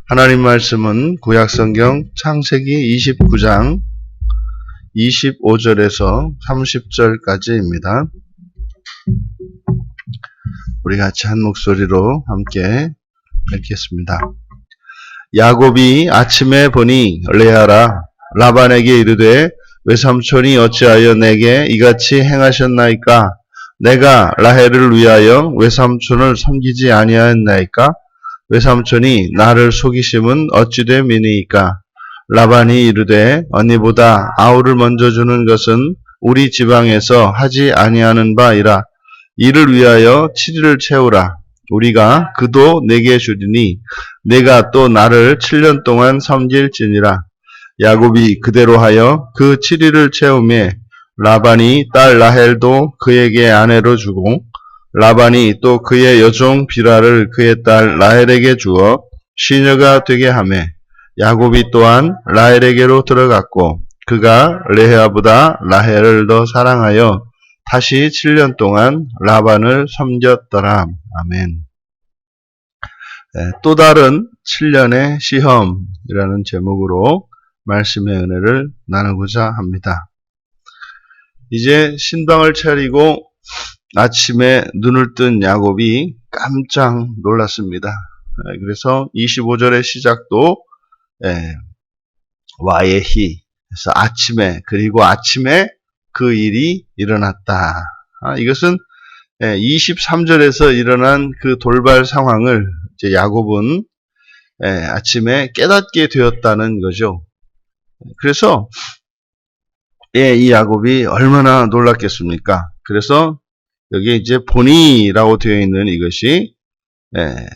하나님 말씀은 구약성경 창세기 29장 25절에서 30절까지입니다. 우리 같이 한 목소리로 함께 읽겠습니다. 야곱이 아침에 보니 레아라 라반에게 이르되 외삼촌이 어찌하여 내게 이같이 행하셨나이까? 내가 라헬을 위하여 외삼촌을 섬기지 아니하였나이까? 외삼촌이 나를 속이심은 어찌 됨이니이까? 라반이 이르되 언니보다 아우를 먼저 주는 것은 우리 지방에서 하지 아니하는 바이라. 이를 위하여 7일을 채우라. 우리가 그도 내게 주리니 내가 또 나를 7년 동안 섬길지니라. 야곱이 그대로 하여 그 7일을 채우매 라반이 딸 라헬도 그에게 아내로 주고 라반이 또 그의 여종 비라를 그의 딸 라헬에게 주어 시녀가 되게 하매 야곱이 또한 라헬에게로 들어갔고 그가 레아보다 라헬을 더 사랑하여 다시 7년 동안 라반을 섬겼더라. 아멘. 또 다른 7년의 시험이라는 제목으로 말씀의 은혜를 나누고자 합니다. 이제 신방을 차리고 아침에 눈을 뜬 야곱이 깜짝 놀랐습니다. 그래서 25절의 시작도 와예히, 그래서 아침에, 그리고 아침에 그 일이 일어났다. 이것은 23절에서 일어난 그 돌발 상황을 이제 야곱은 아침에 깨닫게 되었다는 거죠. 그래서 이 야곱이 얼마나 놀랐겠습니까? 그래서 여기 이제 보니라고 되어 있는 이것이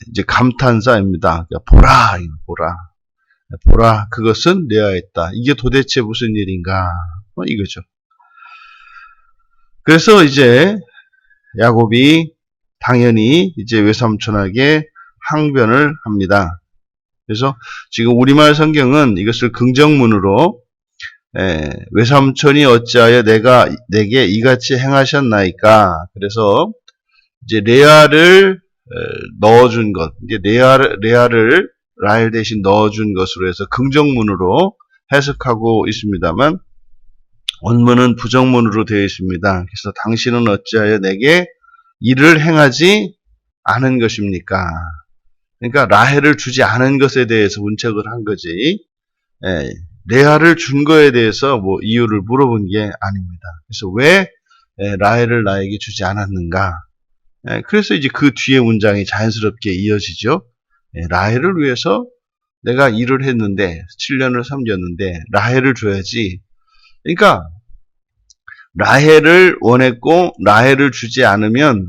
이제 감탄사입니다. 보라, 보라, 그것은 레아였다. 이게 도대체 무슨 일인가? 이거죠. 그래서 이제 야곱이 당연히 이제 외삼촌에게 항변을 합니다. 그래서 지금 우리말 성경은 이것을 긍정문으로 외삼촌이 어찌하여 내게 이같이 행하셨나이까? 그래서 이제 레아를 넣어준 것, 이제 레아를 라헬 대신 넣어준 것으로 해서 긍정문으로 해석하고 있습니다만 원문은 부정문으로 되어 있습니다. 그래서 당신은 어찌하여 내게 일을 행하지 않은 것입니까? 그러니까 라헬을 주지 않은 것에 대해서 문책을 한 거지. 레아를 준 거에 대해서 뭐 이유를 물어본 게 아닙니다. 그래서 왜 라헬을 나에게 주지 않았는가? 그래서 이제 그 뒤에 문장이 자연스럽게 이어지죠. 라헬을 위해서 내가 일을 했는데 7년을 섬겼는데 라헬을 줘야지. 그러니까 라헬을 원했고 라헬을 주지 않으면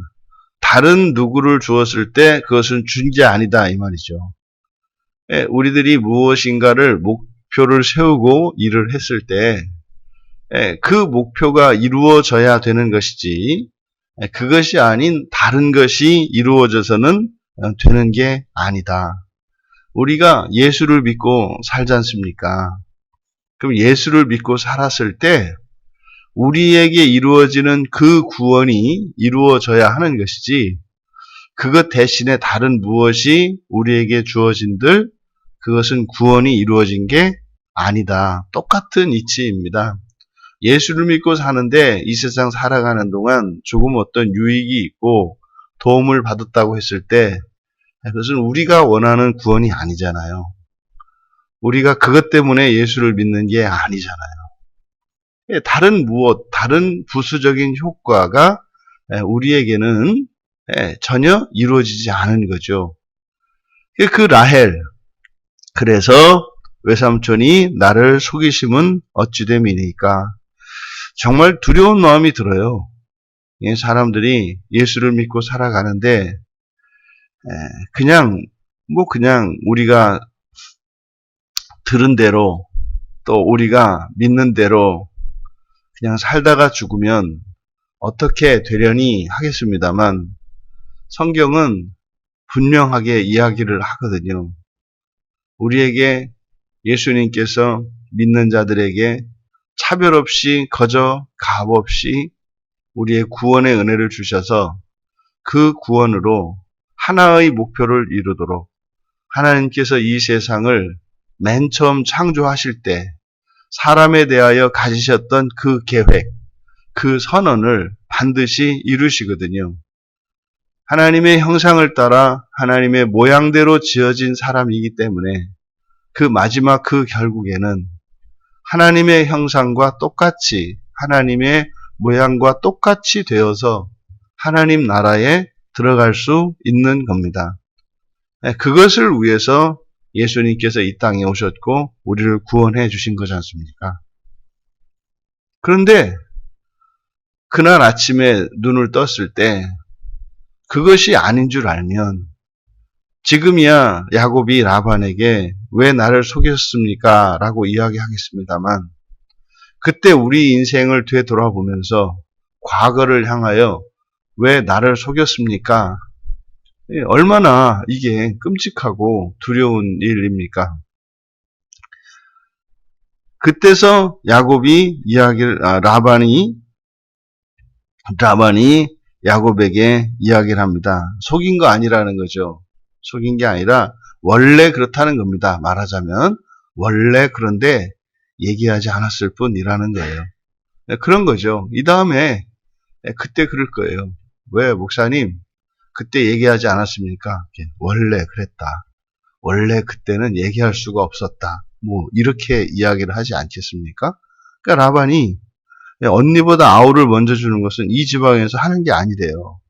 다른 누구를 주었을 때 그것은 준 게 아니다 이 말이죠. 우리들이 무엇인가를 목표를 세우고 일을 했을 때 그 목표가 이루어져야 되는 것이지 그것이 아닌 다른 것이 이루어져서는 되는 게 아니다. 우리가 예수를 믿고 살지 않습니까? 그럼 예수를 믿고 살았을 때 우리에게 이루어지는 그 구원이 이루어져야 하는 것이지 그것 대신에 다른 무엇이 우리에게 주어진들 그것은 구원이 이루어진 게 아니다. 똑같은 이치입니다. 예수를 믿고 사는데 이 세상 살아가는 동안 조금 어떤 유익이 있고 도움을 받았다고 했을 때 그것은 우리가 원하는 구원이 아니잖아요. 우리가 그것 때문에 예수를 믿는 게 아니잖아요. 다른 다른 부수적인 효과가 우리에게는 전혀 이루어지지 않은 거죠. 그 라헬, 그래서 외삼촌이 나를 속이심은 어찌 됨이니까 정말 두려운 마음이 들어요. 사람들이 예수를 믿고 살아가는데 그냥 우리가 들은 대로 또 우리가 믿는 대로 그냥 살다가 죽으면 어떻게 되려니 하겠습니다만 성경은 분명하게 이야기를 하거든요. 우리에게 예수님께서 믿는 자들에게 차별 없이 거저 값 없이 우리의 구원의 은혜를 주셔서 그 구원으로 하나의 목표를 이루도록 하나님께서 이 세상을 맨 처음 창조하실 때 사람에 대하여 가지셨던 그 계획, 그 선언을 반드시 이루시거든요. 하나님의 형상을 따라 하나님의 모양대로 지어진 사람이기 때문에 그 마지막 그 결국에는 하나님의 형상과 똑같이 하나님의 모양과 똑같이 되어서 하나님 나라에 들어갈 수 있는 겁니다. 그것을 위해서 예수님께서 이 땅에 오셨고 우리를 구원해 주신 거지 않습니까? 그런데 그날 아침에 눈을 떴을 때 그것이 아닌 줄 알면 지금이야 야곱이 라반에게 왜 나를 속였습니까? 라고 이야기하겠습니다만 그때 우리 인생을 되돌아보면서 과거를 향하여 왜 나를 속였습니까? 얼마나 이게 끔찍하고 두려운 일입니까? 그때서 야곱이 라반이 야곱에게 이야기를 합니다. 속인 거 아니라는 거죠. 속인 게 아니라 원래 그렇다는 겁니다. 말하자면 원래 그런데 얘기하지 않았을 뿐이라는 거예요. 그런 거죠. 이 다음에 그때 그럴 거예요. 왜 목사님 그때 얘기하지 않았습니까? 원래 그랬다. 원래 그때는 얘기할 수가 없었다. 뭐 이렇게 이야기를 하지 않겠습니까? 그러니까 라반이 언니보다 아우를 먼저 주는 것은 이 지방에서 하는 게 아니래요.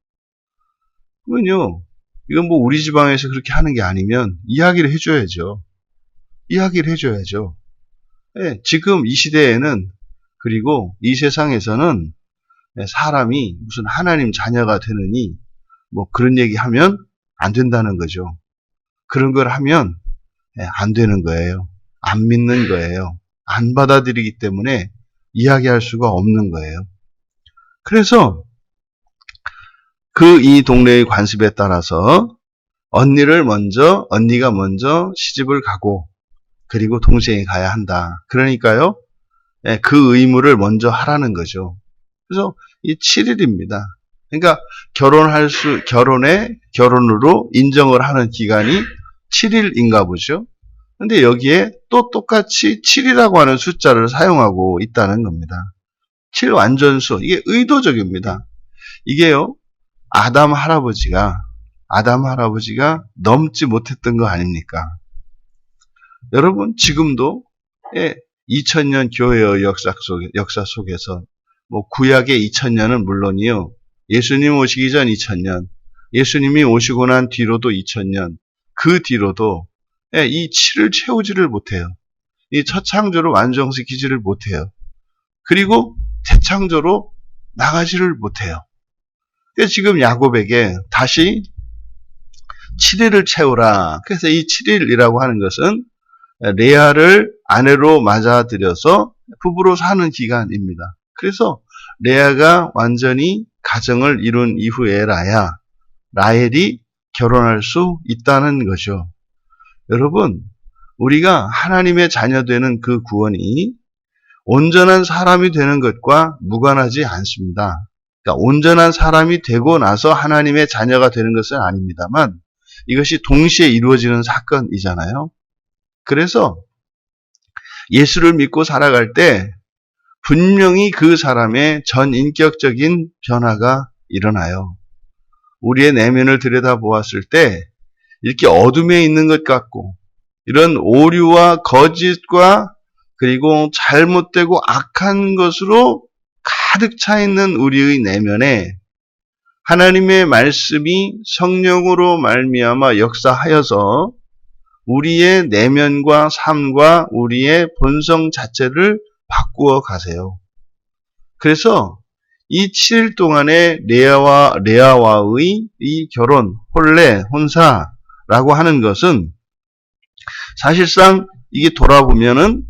그러면요, 이건 뭐 우리 지방에서 그렇게 하는 게 아니면 이야기를 해줘야죠. 이야기를 해줘야죠. 지금 이 시대에는 그리고 이 세상에서는 사람이 무슨 하나님 자녀가 되느니 뭐 그런 얘기 하면 안 된다는 거죠. 그런 걸 하면 안 되는 거예요. 안 믿는 거예요. 안 받아들이기 때문에 이야기할 수가 없는 거예요. 그래서 이 동네의 관습에 따라서 언니가 먼저 시집을 가고 그리고 동생이 가야 한다. 그러니까요, 그 의무를 먼저 하라는 거죠. 그래서 이 7일입니다. 그러니까 결혼으로 인정을 하는 기간이 7일인가 보죠. 근데 여기에 또 똑같이 7이라고 하는 숫자를 사용하고 있다는 겁니다. 7 완전수. 이게 의도적입니다. 이게요, 아담 할아버지가 넘지 못했던 거 아닙니까? 여러분, 지금도 2000년 교회의 역사 속에서 뭐 구약의 2000년은 물론이요. 예수님 오시기 전 2000년, 예수님이 오시고 난 뒤로도 2000년, 그 뒤로도 이 7을 채우지를 못해요. 이 첫 창조를 완성시키지를 못해요. 그리고 대창조로 나가지를 못해요. 그래서 지금 야곱에게 다시 7일을 채우라. 그래서 이 7일이라고 하는 것은 레아를 아내로 맞아들여서 부부로 사는 기간입니다. 그래서 레아가 완전히 가정을 이룬 이후에라야 라헬이 결혼할 수 있다는 거죠. 여러분, 우리가 하나님의 자녀 되는 그 구원이 온전한 사람이 되는 것과 무관하지 않습니다. 그러니까 온전한 사람이 되고 나서 하나님의 자녀가 되는 것은 아닙니다만 이것이 동시에 이루어지는 사건이잖아요. 그래서 예수를 믿고 살아갈 때 분명히 그 사람의 전인격적인 변화가 일어나요. 우리의 내면을 들여다보았을 때 이렇게 어둠에 있는 것 같고 이런 오류와 거짓과 그리고 잘못되고 악한 것으로 가득 차 있는 우리의 내면에 하나님의 말씀이 성령으로 말미암아 역사하여서 우리의 내면과 삶과 우리의 본성 자체를 바꾸어 가세요. 그래서 이 7일 동안의 레아와의 이 결혼, 혼사라고 하는 것은 사실상 이게 돌아보면은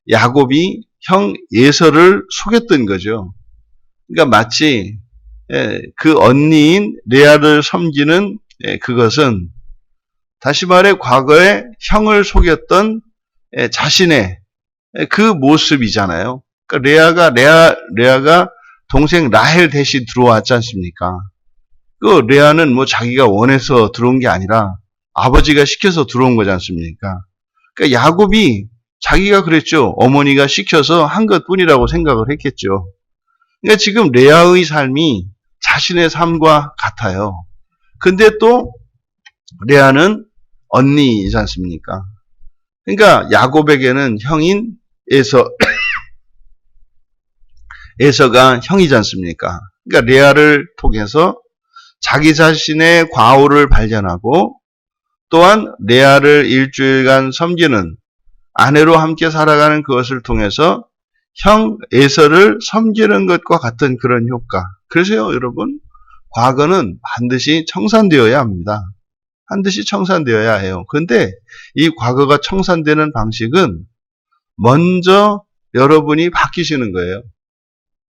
야곱이 형 에서를 속였던 거죠. 그러니까 마치 그 언니인 레아를 섬기는 그것은 다시 말해 과거에 형을 속였던 자신의 그 모습이잖아요. 그러니까 레아가 동생 라헬 대신 들어왔지 않습니까? 그 레아는 뭐 자기가 원해서 들어온 게 아니라 아버지가 시켜서 들어온 거지 않습니까? 그러니까 야곱이 자기가 그랬죠. 어머니가 시켜서 한 것뿐이라고 생각을 했겠죠. 그러니까 지금 레아의 삶이 자신의 삶과 같아요. 근데 또 레아는 언니이지 않습니까? 그러니까 야곱에게는 형인 에서가 형이지 않습니까? 그러니까 레아를 통해서 자기 자신의 과오를 발견하고 또한 레아를 일주일간 섬기는 아내로 함께 살아가는 그것을 통해서 형 에서를 섬기는 것과 같은 그런 효과. 그래서요, 여러분, 과거는 반드시 청산되어야 합니다. 반드시 청산되어야 해요. 근데 이 과거가 청산되는 방식은 먼저 여러분이 바뀌시는 거예요.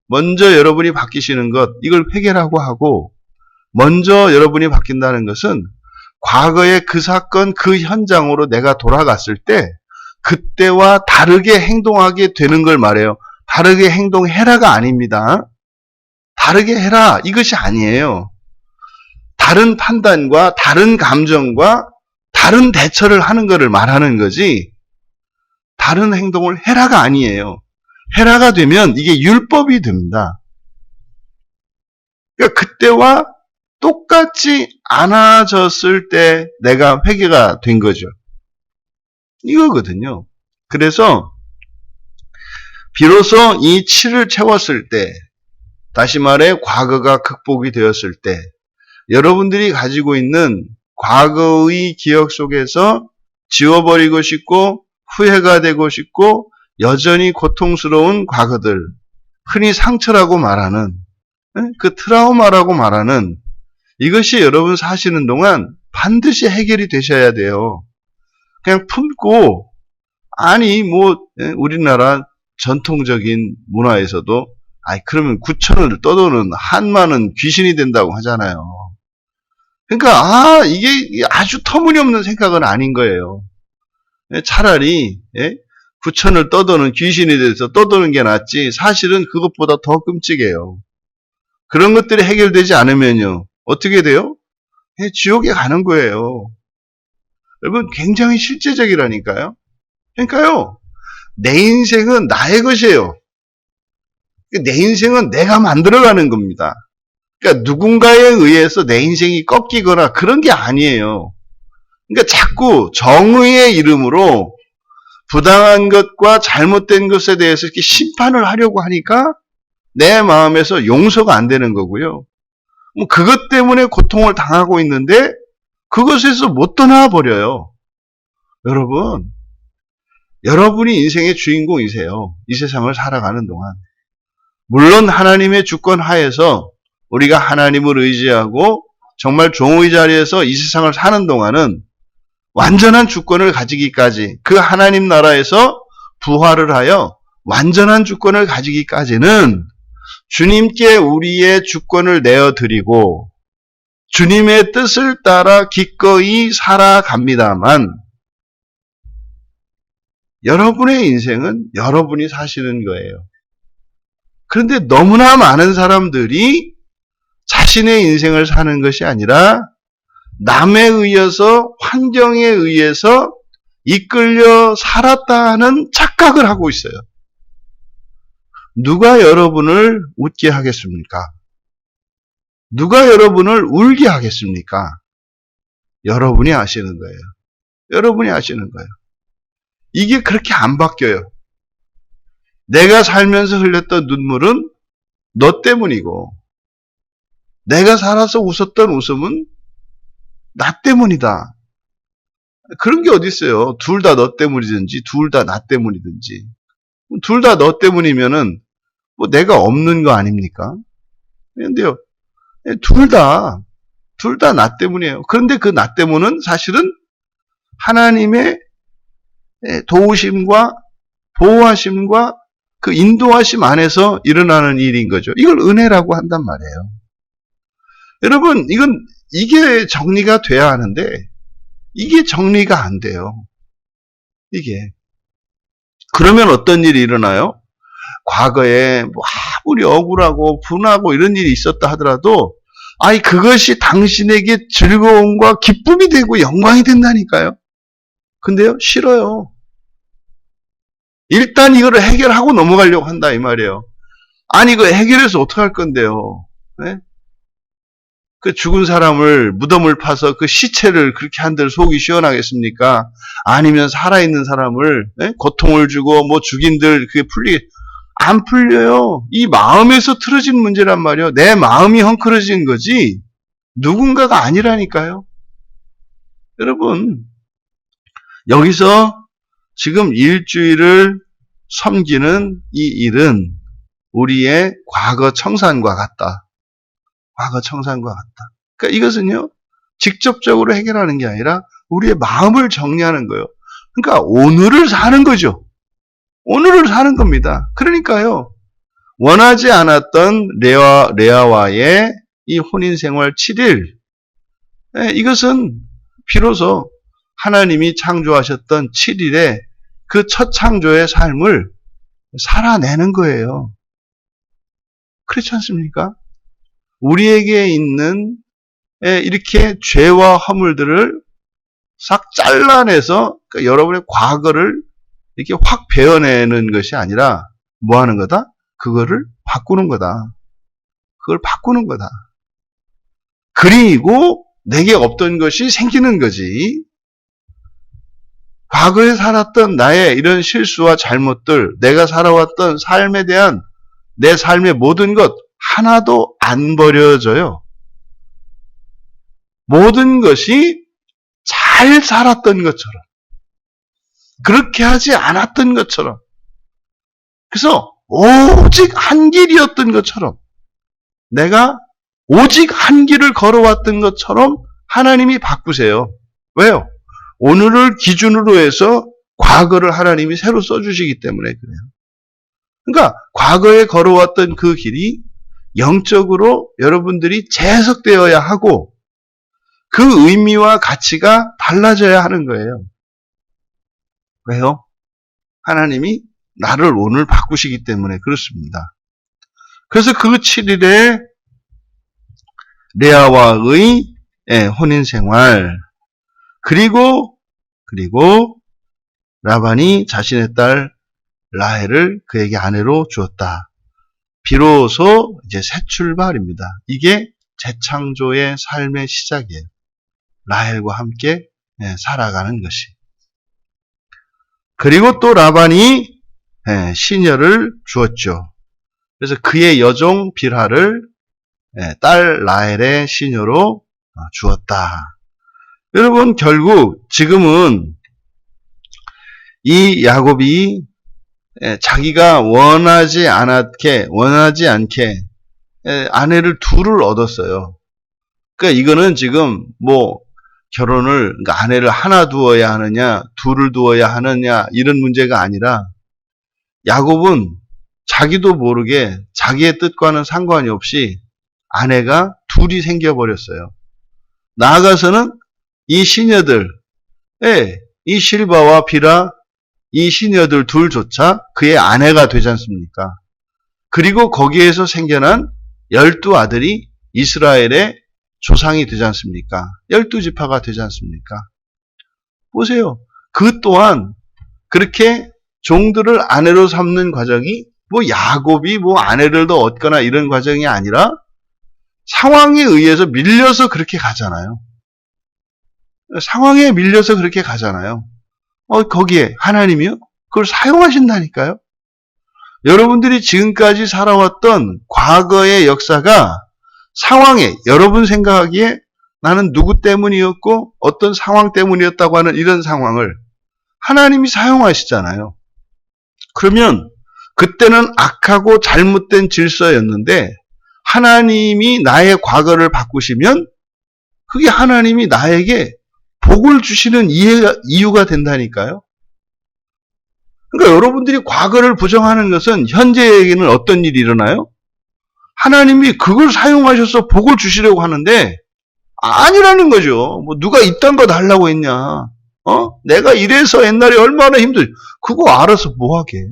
먼저 여러분이 바뀌시는 것, 이걸 회개라고 하고, 먼저 여러분이 바뀐다는 것은 과거의 그 사건, 그 현장으로 내가 돌아갔을 때 그때와 다르게 행동하게 되는 걸 말해요. 다르게 행동해라가 아닙니다. 다르게 해라, 이것이 아니에요. 다른 판단과 다른 감정과 다른 대처를 하는 것을 말하는 거지, 다른 행동을 해라가 아니에요. 해라가 되면 이게 율법이 됩니다. 그러니까 그때와 똑같이 안아졌을 때 내가 회개가 된 거죠. 이거거든요. 그래서 비로소 이 치를 채웠을 때, 다시 말해 과거가 극복이 되었을 때, 여러분들이 가지고 있는 과거의 기억 속에서 지워버리고 싶고 후회가 되고 싶고 여전히 고통스러운 과거들, 흔히 상처라고 말하는 그 트라우마라고 말하는 이것이 여러분 사시는 동안 반드시 해결이 되셔야 돼요. 그냥 품고, 아니 우리나라 전통적인 문화에서도 그러면 구천을 떠도는 한마는 귀신이 된다고 하잖아요. 그러니까 이게 아주 터무니없는 생각은 아닌 거예요. 차라리 구천을 떠도는 귀신이 돼서 떠도는 게 낫지, 사실은 그것보다 더 끔찍해요. 그런 것들이 해결되지 않으면요, 어떻게 돼요? 지옥에 가는 거예요. 여러분, 굉장히 실제적이라니까요. 그러니까요, 내 인생은 나의 것이에요. 내 인생은 내가 만들어가는 겁니다. 그러니까 누군가에 의해서 내 인생이 꺾이거나 그런 게 아니에요. 그러니까 자꾸 정의의 이름으로 부당한 것과 잘못된 것에 대해서 이렇게 심판을 하려고 하니까 내 마음에서 용서가 안 되는 거고요. 그것 때문에 고통을 당하고 있는데 그것에서 못 떠나 버려요. 여러분, 여러분이 인생의 주인공이세요. 이 세상을 살아가는 동안. 물론 하나님의 주권 하에서 우리가 하나님을 의지하고 정말 종의 자리에서 이 세상을 사는 동안은 완전한 주권을 가지기까지, 그 하나님 나라에서 부활을 하여 완전한 주권을 가지기까지는 주님께 우리의 주권을 내어드리고 주님의 뜻을 따라 기꺼이 살아갑니다만, 여러분의 인생은 여러분이 사시는 거예요. 그런데 너무나 많은 사람들이 자신의 인생을 사는 것이 아니라 남에 의해서, 환경에 의해서 이끌려 살았다는 착각을 하고 있어요. 누가 여러분을 웃게 하겠습니까? 누가 여러분을 울게 하겠습니까? 여러분이 아시는 거예요. 여러분이 아시는 거예요. 이게 그렇게 안 바뀌어요. 내가 살면서 흘렸던 눈물은 너 때문이고, 내가 살아서 웃었던 웃음은 나 때문이다. 그런 게 어디 있어요. 둘 다 너 때문이든지 둘 다 나 때문이든지. 둘 다 너 때문이면은 내가 없는 거 아닙니까? 그런데요, 둘 다 나 때문이에요. 그런데 그 나 때문은 사실은 하나님의 도우심과 보호하심과 그 인도하심 안에서 일어나는 일인 거죠. 이걸 은혜라고 한단 말이에요. 여러분, 이게 정리가 돼야 하는데 이게 정리가 안 돼요. 이게. 그러면 어떤 일이 일어나요? 과거에 아무리 억울하고 분하고 이런 일이 있었다 하더라도 아니, 그것이 당신에게 즐거움과 기쁨이 되고 영광이 된다니까요. 근데요, 싫어요. 일단 이거를 해결하고 넘어가려고 한다, 이 말이에요. 아니, 이거 해결해서 어떡할 건데요? 네? 그 죽은 사람을, 무덤을 파서 그 시체를 그렇게 한들 속이 시원하겠습니까? 아니면 살아있는 사람을, 네? 고통을 주고, 뭐 죽인들 그게 안 풀려요. 이 마음에서 틀어진 문제란 말이에요. 내 마음이 헝클어진 거지, 누군가가 아니라니까요. 여러분, 여기서 지금 일주일을 섬기는 이 일은 우리의 과거 청산과 같다. 과거 청산과 같다. 그러니까 이것은요, 직접적으로 해결하는 게 아니라 우리의 마음을 정리하는 거예요. 그러니까 오늘을 사는 거죠. 오늘을 사는 겁니다. 그러니까요, 원하지 않았던 레아와의 이 혼인 생활 7일, 이것은 비로소 하나님이 창조하셨던 7일의 그 첫 창조의 삶을 살아내는 거예요. 그렇지 않습니까? 우리에게 있는 이렇게 죄와 허물들을 싹 잘라내서, 그러니까 여러분의 과거를 이렇게 확 베어내는 것이 아니라 뭐 하는 거다? 그거를 바꾸는 거다. 그걸 바꾸는 거다. 그리고 내게 없던 것이 생기는 거지. 과거에 살았던 나의 이런 실수와 잘못들, 내가 살아왔던 삶에 대한 내 삶의 모든 것 하나도 안 버려져요. 모든 것이 잘 살았던 것처럼, 그렇게 하지 않았던 것처럼, 그래서 오직 한 길이었던 것처럼, 내가 오직 한 길을 걸어왔던 것처럼 하나님이 바꾸세요. 왜요? 오늘을 기준으로 해서 과거를 하나님이 새로 써주시기 때문에 그래요. 그러니까 과거에 걸어왔던 그 길이 영적으로 여러분들이 재해석되어야 하고 그 의미와 가치가 달라져야 하는 거예요. 왜요? 하나님이 나를 오늘 바꾸시기 때문에 그렇습니다. 그래서 그 7일에 레아와의 혼인생활, 그리고 라반이 자신의 딸 라헬을 그에게 아내로 주었다. 비로소 이제 새 출발입니다. 이게 재창조의 삶의 시작이에요. 라헬과 함께 살아가는 것이. 그리고 또 라반이 시녀를 주었죠. 그래서 그의 여종 빌하를 딸 라헬의 시녀로 주었다. 여러분, 결국 지금은 이 야곱이 자기가 원하지 않게 아내를 둘을 얻었어요. 그러니까 이거는 지금 뭐 결혼을, 그러니까 아내를 하나 두어야 하느냐, 둘을 두어야 하느냐, 이런 문제가 아니라 야곱은 자기도 모르게 자기의 뜻과는 상관이 없이 아내가 둘이 생겨버렸어요. 나아가서는 이 시녀들, 이 실바와 비라, 이 시녀들 둘조차 그의 아내가 되지 않습니까? 그리고 거기에서 생겨난 12아들이 이스라엘의 조상이 되지 않습니까? 12지파가 되지 않습니까? 보세요. 그 또한 그렇게 종들을 아내로 삼는 과정이 뭐 야곱이 뭐 아내를 더 얻거나 이런 과정이 아니라 상황에 의해서 밀려서 그렇게 가잖아요. 상황에 밀려서 그렇게 가잖아요. 거기에 하나님이요? 그걸 사용하신다니까요. 여러분들이 지금까지 살아왔던 과거의 역사가 상황에, 여러분 생각하기에 나는 누구 때문이었고 어떤 상황 때문이었다고 하는 이런 상황을 하나님이 사용하시잖아요. 그러면 그때는 악하고 잘못된 질서였는데 하나님이 나의 과거를 바꾸시면 그게 하나님이 나에게 복을 주시는 이유가 된다니까요. 그러니까 여러분들이 과거를 부정하는 것은 현재에게는 어떤 일이 일어나요? 하나님이 그걸 사용하셔서 복을 주시려고 하는데 아니라는 거죠. 뭐 누가 이딴 거 달라고 했냐? 내가 이래서 옛날에 얼마나 그거 알아서 뭐 하게.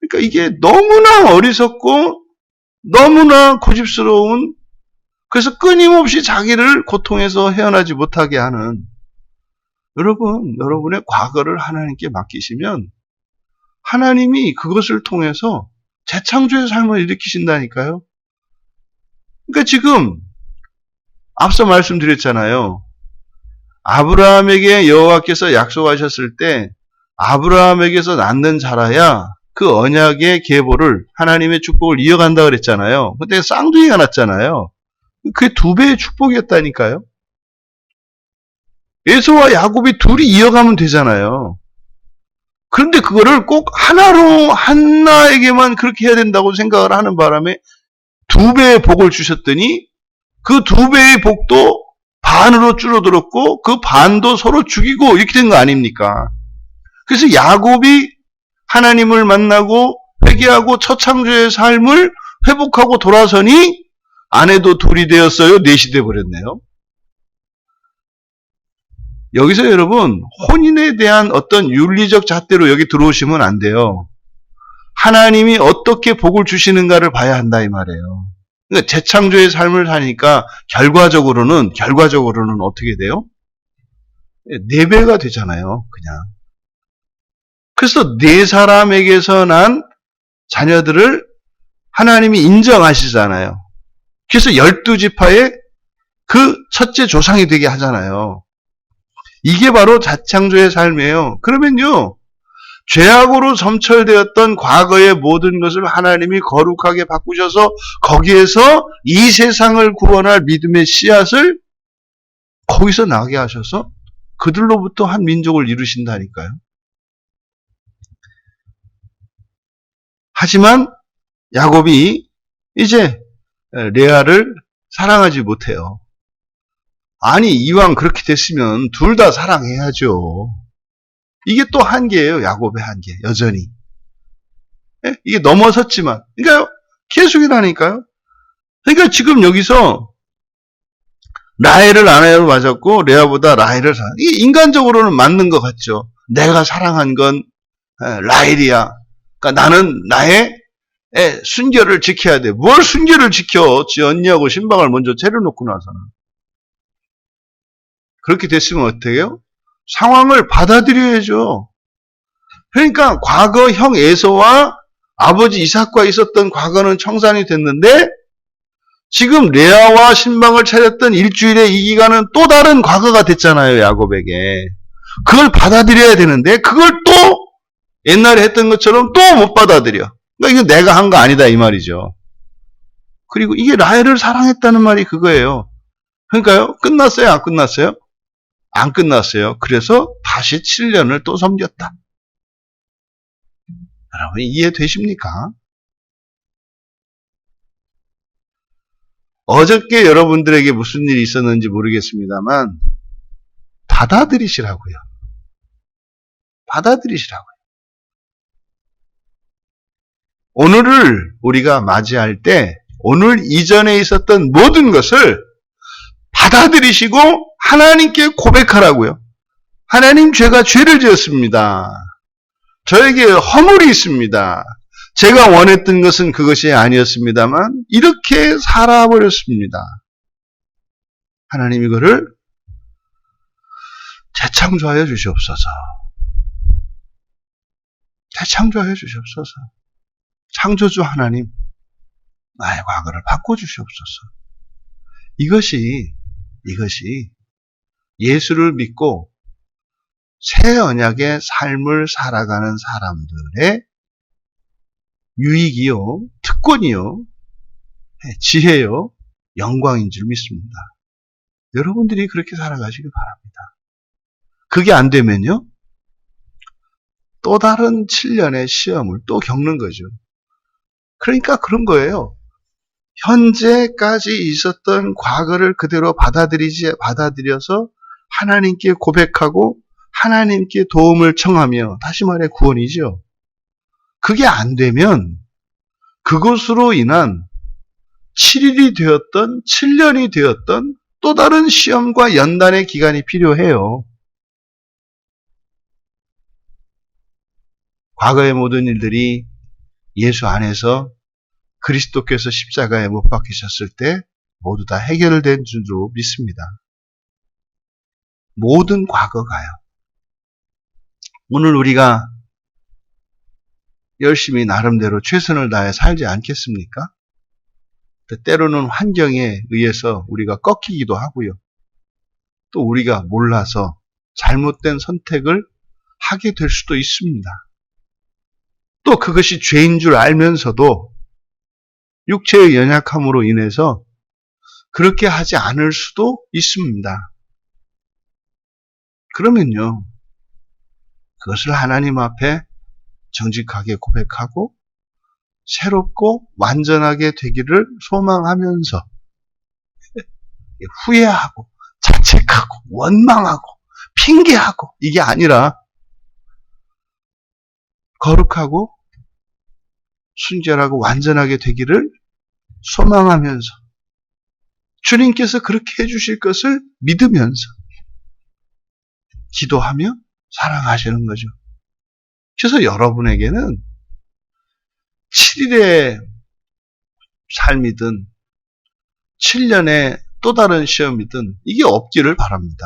그러니까 이게 너무나 어리석고 너무나 고집스러운, 그래서 끊임없이 자기를 고통에서 헤어나지 못하게 하는, 여러분의 과거를 하나님께 맡기시면 하나님이 그것을 통해서 재창조의 삶을 일으키신다니까요. 그러니까 지금 앞서 말씀드렸잖아요. 아브라함에게 여호와께서 약속하셨을 때 아브라함에게서 낳는 자라야 그 언약의 계보를, 하나님의 축복을 이어간다 그랬잖아요. 그때 쌍둥이가 났잖아요. 그게 2배의 축복이었다니까요. 에서와 야곱이 둘이 이어가면 되잖아요. 그런데 그거를 꼭 하나에게만 그렇게 해야 된다고 생각을 하는 바람에 2배의 복을 주셨더니 그 2배의 복도 반으로 줄어들었고 그 반도 서로 죽이고 이렇게 된 거 아닙니까? 그래서 야곱이 하나님을 만나고 회개하고 첫 창조의 삶을 회복하고 돌아서니 아내도 둘이 되었어요. 넷이 되어버렸네요. 여기서 여러분, 혼인에 대한 어떤 윤리적 잣대로 여기 들어오시면 안 돼요. 하나님이 어떻게 복을 주시는가를 봐야 한다 이 말이에요. 그러니까 재창조의 삶을 사니까 결과적으로는 어떻게 돼요? 4배가 되잖아요. 그냥. 그래서 4사람에게서 난 자녀들을 하나님이 인정하시잖아요. 그래서 12지파의 그 첫째 조상이 되게 하잖아요. 이게 바로 재창조의 삶이에요. 그러면요, 죄악으로 점철되었던 과거의 모든 것을 하나님이 거룩하게 바꾸셔서 거기에서 이 세상을 구원할 믿음의 씨앗을 거기서 나게 하셔서 그들로부터 한 민족을 이루신다니까요. 하지만 야곱이 이제 레아를 사랑하지 못해요. 아니, 이왕 그렇게 됐으면 둘 다 사랑해야죠. 이게 또 한계예요. 야곱의 한계. 여전히. 이게 넘어섰지만. 그러니까 계속이라니까요. 그러니까 지금 여기서 라헬을 아내로 맞았고 레아보다 라헬을 사랑. 이게 인간적으로는 맞는 것 같죠. 내가 사랑한 건 라헬이야. 그러니까 나는 나의 순결을 지켜야 돼. 뭘 순결을 지켜? 지 언니하고 신방을 먼저 차려놓고 나서는. 그렇게 됐으면 어떻게 해요? 상황을 받아들여야죠. 그러니까 과거 형 에서와 아버지 이삭과 있었던 과거는 청산이 됐는데 지금 레아와 신방을 차렸던 일주일의 이 기간은 또 다른 과거가 됐잖아요. 야곱에게. 그걸 받아들여야 되는데 그걸 또 옛날에 했던 것처럼 또 못 받아들여. 그러니까 이거 내가 한 거 아니다 이 말이죠. 그리고 이게 라헬을 사랑했다는 말이 그거예요. 그러니까요. 끝났어요? 안 끝났어요? 안 끝났어요. 그래서 다시 7년을 또 섬겼다. 여러분 이해되십니까? 어저께 여러분들에게 무슨 일이 있었는지 모르겠습니다만 받아들이시라고요. 받아들이시라고요. 오늘을 우리가 맞이할 때 오늘 이전에 있었던 모든 것을 받아들이시고 하나님께 고백하라고요. 하나님, 제가 죄를 지었습니다. 저에게 허물이 있습니다. 제가 원했던 것은 그것이 아니었습니다만 이렇게 살아버렸습니다. 하나님 이거를 재창조하여 주시옵소서. 재창조하여 주시옵소서. 창조주 하나님, 나의 과거를 바꿔주시옵소서. 이것이 예수를 믿고 새 언약의 삶을 살아가는 사람들의 유익이요, 특권이요, 지혜요, 영광인 줄 믿습니다. 여러분들이 그렇게 살아가시기 바랍니다. 그게 안 되면요, 또 다른 7년의 시험을 또 겪는 거죠. 그러니까 그런 거예요. 현재까지 있었던 과거를 그대로 받아들여서 하나님께 고백하고 하나님께 도움을 청하며, 다시 말해 구원이죠. 그게 안 되면 그것으로 인한 7일이 되었던 7년이 되었던 또 다른 시험과 연단의 기간이 필요해요. 과거의 모든 일들이 예수 안에서 그리스도께서 십자가에 못 박히셨을 때 모두 다 해결된 줄로 믿습니다. 모든 과거가요. 오늘 우리가 열심히 나름대로 최선을 다해 살지 않겠습니까? 때로는 환경에 의해서 우리가 꺾이기도 하고요. 또 우리가 몰라서 잘못된 선택을 하게 될 수도 있습니다. 또 그것이 죄인 줄 알면서도 육체의 연약함으로 인해서 그렇게 하지 않을 수도 있습니다. 그러면요, 그것을 하나님 앞에 정직하게 고백하고 새롭고 완전하게 되기를 소망하면서 후회하고 자책하고 원망하고 핑계하고 이게 아니라 거룩하고 순결하고 완전하게 되기를 소망하면서 주님께서 그렇게 해주실 것을 믿으면서 기도하며 살아가시는 거죠. 그래서 여러분에게는 7일의 삶이든 7년의 또 다른 시험이든 이게 없기를 바랍니다.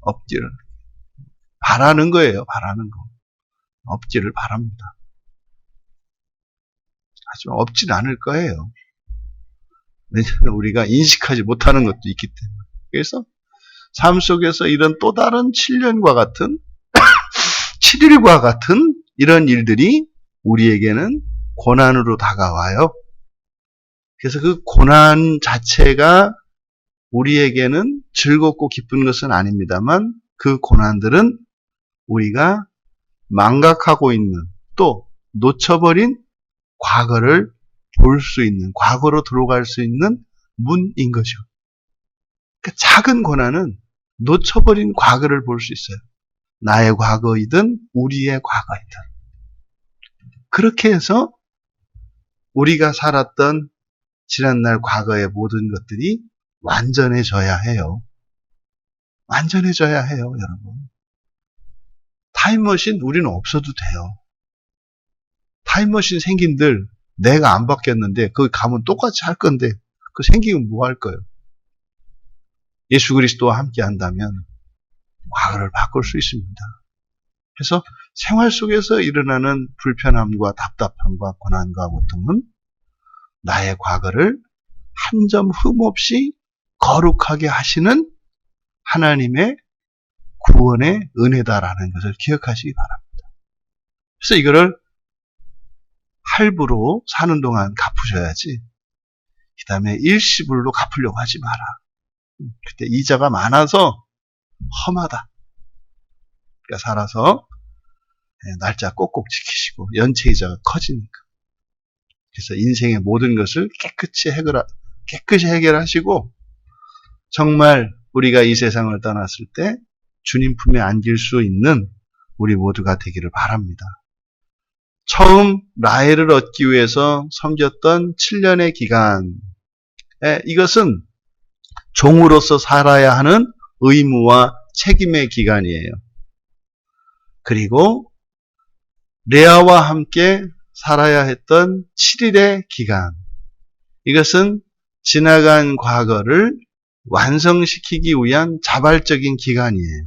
없기를. 바라는 거예요. 바라는 거. 없기를 바랍니다. 하지만 없진 않을 거예요. 왜냐하면 우리가 인식하지 못하는 것도 있기 때문에. 그래서 삶 속에서 이런 또 다른 7년과 같은 7일과 같은 이런 일들이 우리에게는 고난으로 다가와요. 그래서 그 고난 자체가 우리에게는 즐겁고 기쁜 것은 아닙니다만 그 고난들은 우리가 망각하고 있는 또 놓쳐버린 과거를 볼 수 있는, 과거로 들어갈 수 있는 문인 거죠. 그러니까 작은 고난은 놓쳐버린 과거를 볼 수 있어요. 나의 과거이든 우리의 과거이든. 그렇게 해서 우리가 살았던 지난날 과거의 모든 것들이 완전해져야 해요. 완전해져야 해요, 여러분. 타임머신 우리는 없어도 돼요. 타임머신 생긴들 내가 안 바뀌었는데 거기 가면 똑같이 할 건데 그 생기면 뭐 할 거예요? 예수 그리스도와 함께 한다면 과거를 바꿀 수 있습니다. 그래서 생활 속에서 일어나는 불편함과 답답함과 고난과 고통은 나의 과거를 한 점 흠없이 거룩하게 하시는 하나님의 구원의 은혜다라는 것을 기억하시기 바랍니다. 그래서 이거를 할부로 사는 동안 갚으셔야지 그 다음에 일시불로 갚으려고 하지 마라. 그때 이자가 많아서 험하다. 그러니까 살아서 날짜 꼭꼭 지키시고 연체 이자가 커지니까. 그래서 인생의 모든 것을 깨끗이 해결하시고 정말 우리가 이 세상을 떠났을 때 주님 품에 안길 수 있는 우리 모두가 되기를 바랍니다. 처음 라헬을 얻기 위해서 섬겼던 7년의 기간, 이것은 종으로서 살아야 하는 의무와 책임의 기간이에요. 그리고 레아와 함께 살아야 했던 7일의 기간, 이것은 지나간 과거를 완성시키기 위한 자발적인 기간이에요.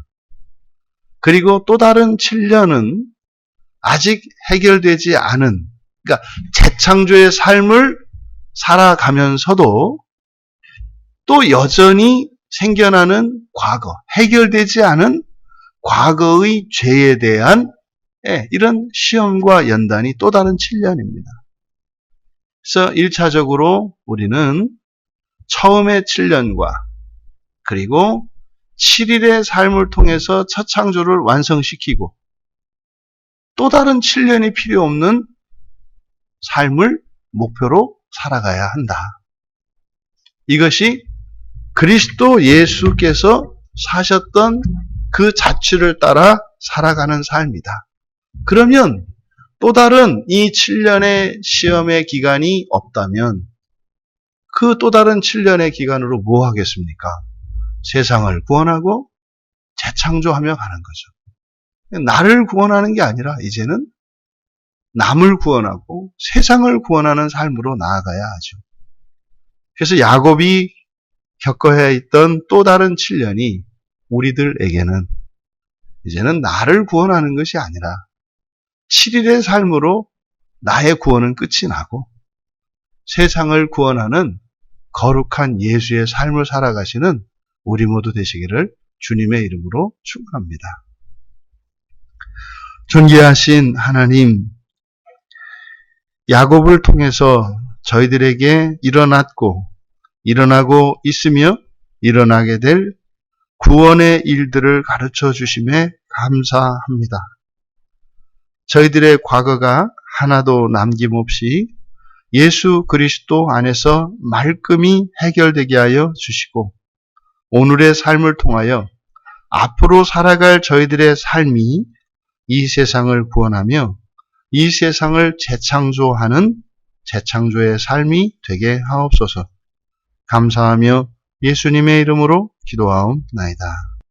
그리고 또 다른 7년은 아직 해결되지 않은, 그러니까 재창조의 삶을 살아가면서도 또 여전히 생겨나는 과거, 해결되지 않은 과거의 죄에 대한 이런 시험과 연단이 또 다른 7년입니다. 그래서 1차적으로 우리는 처음의 7년과 그리고 7일의 삶을 통해서 첫 창조를 완성시키고 또 다른 7년이 필요 없는 삶을 목표로 살아가야 한다. 이것이 그리스도 예수께서 사셨던 그 자취를 따라 살아가는 삶이다. 그러면 또 다른 이 7년의 시험의 기간이 없다면 그 또 다른 7년의 기간으로 뭐 하겠습니까? 세상을 구원하고 재창조하며 가는 거죠. 나를 구원하는 게 아니라 이제는 남을 구원하고 세상을 구원하는 삶으로 나아가야 하죠. 그래서 야곱이 겪어야 했던 또 다른 7년이 우리들에게는 이제는 나를 구원하는 것이 아니라 7일의 삶으로 나의 구원은 끝이 나고 세상을 구원하는 거룩한 예수의 삶을 살아가시는 우리 모두 되시기를 주님의 이름으로 축원합니다. 존귀하신 하나님, 야곱을 통해서 저희들에게 일어나고 있으며 일어나게 될 구원의 일들을 가르쳐 주심에 감사합니다. 저희들의 과거가 하나도 남김없이 예수 그리스도 안에서 말끔히 해결되게 하여 주시고 오늘의 삶을 통하여 앞으로 살아갈 저희들의 삶이 이 세상을 구원하며 이 세상을 재창조하는 재창조의 삶이 되게 하옵소서. 감사하며 예수님의 이름으로 기도하옵나이다.